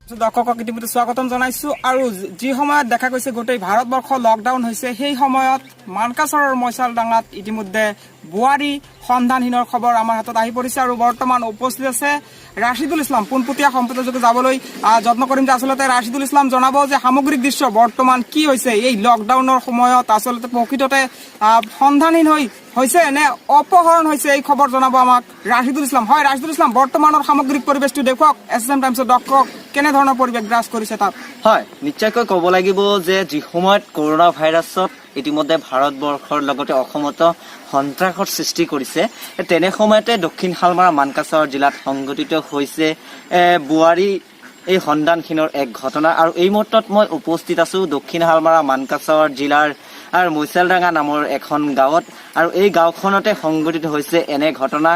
দৰ্শকক ইতিমধ্যে স্বাগতম জনাইছো আৰু যি সময়ত দেখা গৈছে গোটেই ভাৰতবৰ্ষ লকডাউন হৈছে সেই সময়ত মানকাচৰৰ মইচালডাঙাত ইতিমধ্যে বুৱাৰী সন্ধানহীনৰ খবৰ আমাৰ হাতত আহি পৰিছে আৰু বৰ্তমান উপস্থিত আছে ৰাশিদুল ইছলাম পোনপটীয়া সম্প্ৰচাৰযোগে যাবলৈ যত্ন কৰিম যে আচলতে ৰাশিদুল ইছলাম জনাব যে সামগ্ৰিক দৃশ্য বৰ্তমান কি হৈছে এই লকডাউনৰ সময়ত আচলতে প্ৰকৃততে সন্ধানহীন হৈছে নে অপহৰণ হৈছে এই খবৰ জনাব আমাক ৰাশিদুল ইছলাম। হয় ৰাশিদুল ইছলাম, বৰ্তমানৰ সামগ্ৰিক পৰিৱেশটো দেখুৱাওক এছএম টাইমছৰ দৰ্শক কেনে ধৰণৰ পৰিৱেশ গ্ৰাস কৰিছে তাত। হয়, নিশ্চয়কৈ ক'ব লাগিব যে যি সময়ত কৰোনা ভাইৰাছত ইতিমধ্যে ভাৰতবৰ্ষৰ লগতে অসমতো সন্ত্ৰাসৰ সৃষ্টি কৰিছে, তেনে সময়তে দক্ষিণ শালমাৰা মানকাচৰ জিলাত সংঘটিত হৈছে বুৱাৰী এই সন্ধানহীনৰ এক ঘটনা। আৰু এই মুহূৰ্তত মই উপস্থিত আছো দক্ষিণ শালমাৰা মানকাচৰ জিলাৰ মইচালডাঙা নামৰ এখন গাঁৱত আৰু এই গাঁওখনতে সংঘটিত হৈছে এনে ঘটনা।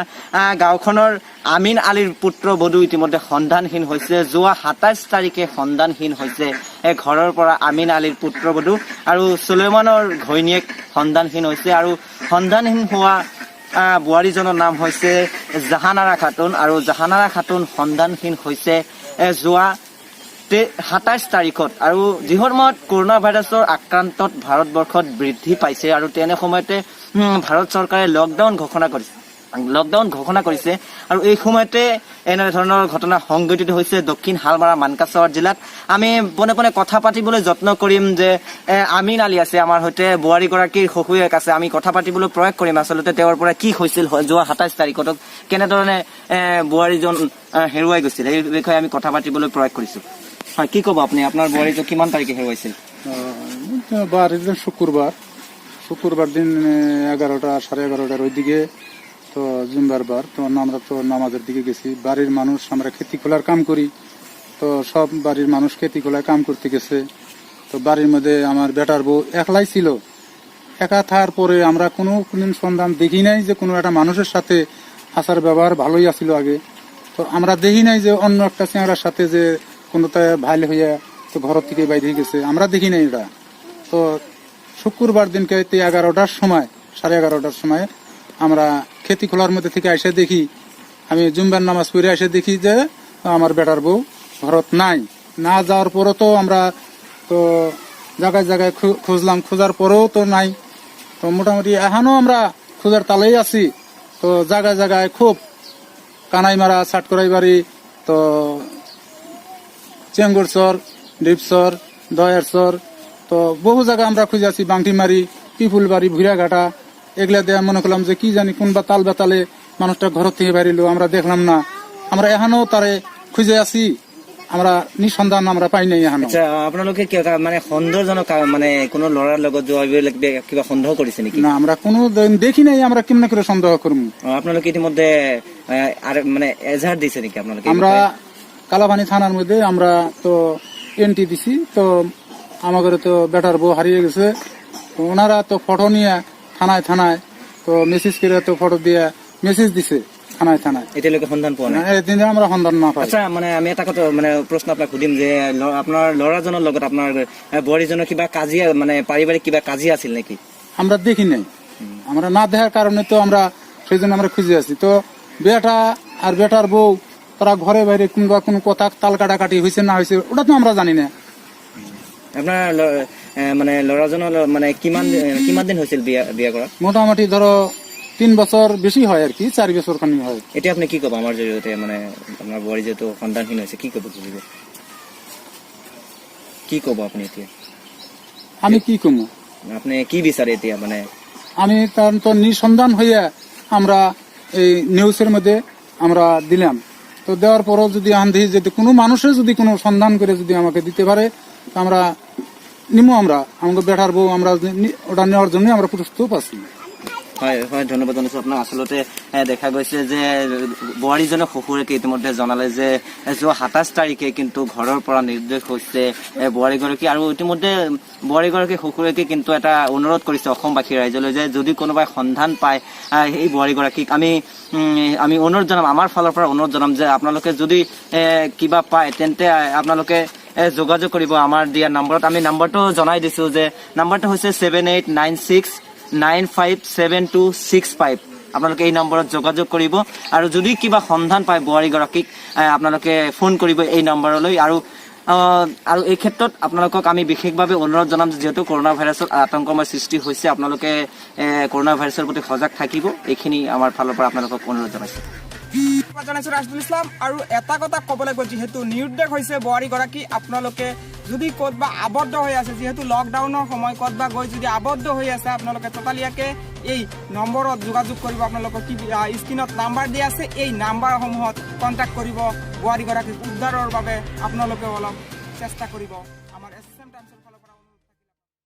গাঁওখনৰ আমিন আলীৰ পুত্ৰবধূ ইতিমধ্যে সন্ধানহীন হৈছে। যোৱা ২৭ তাৰিখে সন্ধানহীন হৈছে ঘৰৰ পৰা আমিন আলীৰ পুত্ৰবধূ আৰু চুলেমানৰ ঘৈণীয়েক সন্ধানহীন হৈছে। আৰু সন্ধানহীন হোৱা বোৱাৰীজনৰ নাম হৈছে জাহানাৰা খাতুন আৰু জাহানাৰা খাতুন সন্ধানহীন হৈছে যোৱা ২৭ তাৰিখত। আৰু যি সময়ত কৰোনা ভাইৰাছৰ আক্ৰান্তত ভাৰতবৰ্ষত বৃদ্ধি পাইছে আৰু তেনে সময়তে ভাৰত চৰকাৰে লকডাউন ঘোষণা কৰিছে আৰু এই সময়তে এনেধৰণৰ ঘটনা সংঘটিত হৈছে দক্ষিণ শালমাৰা মানকাচৰ জিলাত। আমি পোনে পোনে কথা পাতিবলৈ যত্ন কৰিম যে আমিন আলী আছে আমাৰ সৈতে, বোৱাৰীগৰাকীৰ শহুৰেক আছে, আমি কথা পাতিবলৈ প্ৰয়াস কৰিম আচলতে তেওঁৰ পৰা কি হৈছিল যোৱা ২৭ তাৰিখত, কেনেধৰণে বোৱাৰীজন হেৰুৱাই গৈছিল এই বিষয়ে আমি কথা পাতিবলৈ প্ৰয়াস কৰিছো। হয়, কি ক'ব আপুনি, আপোনাৰ বোৱাৰীটো কিমান তাৰিখে হেৰুৱাইছিল? শুক্রবার দিন 11টা সাড়ে 11টার ওই দিকে তো জুম্বার বার, তো আমরা তো নামাজের দিকে গেছি। বাড়ির মানুষ আমরা খেতি খোলার কাম করি, তো সব বাড়ির মানুষ খেতি খোলায় কাম করতে গেছে। তো বাড়ির মধ্যে আমার বেটার বউ একলাই ছিল। একা থাকার পরে আমরা কোনদিন সন্ধান দেখি নাই যে কোনো একটা মানুষের সাথে আচার ব্যবহার ভালোই আছিল আগে। তো আমরা দেখি নাই যে অন্য একটা চেংড়ার সাথে যে কোনোটা ভাইল হইয়া তো ঘর থেকে বাইরে গেছে, আমরা দেখি নাই এটা। তো শুক্রবার দিনকে 11টার সময় সাড়ে 11টার সময় আমরা খেতি খোলার মধ্যে থেকে এসে দেখি, আমি জুম্বার নামাজ পড়ে এসে দেখি যে আমার বেটার বউ ঘরত নাই। না যাওয়ার পরও তো আমরা তো জায়গায় জায়গায় খুঁজলাম, খোঁজার পরেও তো নাই। তো মোটামুটি এখনো আমরা খোঁজার তালেই আছি। তো জায়গায় জায়গায় খুব কানাইমারা, ছাটকরাই বাড়ি, তো চেঙ্গুরচর, ডিপচর, দয়ারচর, তো বহু জায়গা আমরা খুঁজে আছি, বাংটিমারি, পিপুল বাড়ি, ভুইরাঘাটা, এগুলা দিয়ে মনে করলাম যে কি জানি কোনবা তাল বেতালে মানুষটা ঘর থেকে বাইরিল, আমরা দেখলাম না। আমরা এখনো তারে খুঁজে আছি, আমরা নিঃসন্ধান আমরা পাই নাই এখনো। আচ্ছা, আপোনালোকে মানে সন্দেহজনক মানে কোনো লৰাৰ লগত কিবা সন্দেহ কৰিছে নেকি? না, আমরা কোনো দেখি নাই, আমরা কেমনে করে সন্দেহ করবো। আপোনালোকে ইতিমধ্যে মানে এজাহার দিছে নেকি আপোনালোকে? আমরা কালাপানি থানার মধ্যে আমরা তো এন্ট্রি দিছি। তো আমাদের তো বেটার বউ হারিয়ে গেছে, তো ওনারা তো ফটো নিয়ে থানায় তো মেসেজ করে তো ফটো দিয়ে মেসেজ দিছে থানায়। এতিয়ালৈকে সন্ধান পোৱা নাই? এদিন আমৰা সন্ধান না পাই। আচ্ছা, মানে আমি এটা কথা মানে প্ৰশ্ন আপোনাক সুধিম যে আপোনাৰ ল'ৰাজনৰ লগত আপোনাৰ বোৱাৰীজনৰ কিবা কাজিয়া, মানে পাৰিবাৰিক কিবা কাজিয়া আছিল নেকি? আমরা দেখি নাই, আমরা না দেখার কারণে তো আমরা সেই জন্য আমরা খুঁজে আছি। তো বেটা আর বেটার বউ তারা ঘরে বাইরে কোনো কথা তাল কাটাকাটি হয়েছে না হয়েছে ওটা তো আমরা জানি না। আপনার মানে ল'ৰাজনৰ মানে কিমান দিন হৈছিল বিয়া কৰা? মোটামুটি ধৰো 3 বছৰ বেশি হয় আৰ কি, 4 বছৰ খানি হয়। এতিয়া আপনি কি কব আমাৰ জৰিয়তে, মানে আপনাৰ বোৱাৰী যেহেতু সন্তানহীন হৈছে, কি কব খুজিব? কি কব আপনি এতিয়া? আমি কি কমু, আপনি কি বিচারে এতিয়া? মানে আমি কারণ তো নিঃসন্ধান হইয়া আমরা এই নিউজের মধ্যে আমরা দিলাম। তো দেওয়ার পরও যদি আন্ধি যদি কোনো মানুষের যদি কোনো সন্ধান করে যদি আমাকে দিতে পারে আমরা নিমো। আমরা আমাকে বেটার বউ আমরা ওটা নেওয়ার জন্য আমরা প্রস্তুত আছি। হয় হয়, ধন্যবাদ জানাইছো আপোনাক। আচলতে দেখা গৈছে যে বোৱাৰীজনক শহুৰেকে ইতিমধ্যে জনালে যে যোৱা ২৭ তাৰিখে কিন্তু ঘৰৰ পৰা নিৰ্দেশ হৈছে বোৱাৰীগৰাকী, আৰু ইতিমধ্যে বোৱাৰীগৰাকী শহুৰেকে কিন্তু এটা অনুৰোধ কৰিছে অসমবাসী ৰাইজলৈ যে যদি কোনোবাই সন্ধান পায় এই বোৱাৰীগৰাকীক আমি অনুৰোধ জনাম, আমাৰ ফালৰ পৰা অনুৰোধ জনাম যে আপোনালোকে যদি কিবা পায় তেন্তে আপোনালোকে যোগাযোগ কৰিব আমাৰ দিয়া নম্বৰত। আমি নম্বৰটো জনাই দিছো যে নম্বৰটো হৈছে 7896957265। আপোনালোকে এই নম্বৰত যোগাযোগ কৰিব আৰু যদি কিবা সন্ধান পায় বোৱাৰীগৰাকীক আপোনালোকে ফোন কৰিব এই নম্বৰলৈ আৰু এই ক্ষেত্ৰত আপোনালোকক আমি বিশেষভাৱে অনুৰোধ জনাম যিহেতু কৰোণা ভাইৰাছৰ আতংকময় সৃষ্টি হৈছে আপোনালোকে কৰোণা ভাইৰাছৰ প্ৰতি সজাগ থাকিব এইখিনি আমাৰ ফালৰ পৰা আপোনালোকক অনুৰোধ জনাইছোঁ জনাইছো ৰাজদুল ইছলাম আৰু এটা কথা ক'ব লাগিব যিহেতু নিৰুদ্দেশ হৈছে বোৱাৰীগৰাকী আপোনালোকে যদি ক'তবা আবদ্ধ হৈ আছে যিহেতু লকডাউনৰ সময় ক'তবা গৈ যদি আবদ্ধ হৈ আছে আপোনালোকে ততালিয়াকে এই নম্বৰত যোগাযোগ কৰিব আপোনালোকক কি স্ক্ৰীনত নাম্বাৰ দিয়া আছে এই নাম্বাৰসমূহত কণ্টেক্ট কৰিব বোৱাৰীগৰাকীক উদ্ধাৰৰ বাবে আপোনালোকে অলপ চেষ্টা কৰিব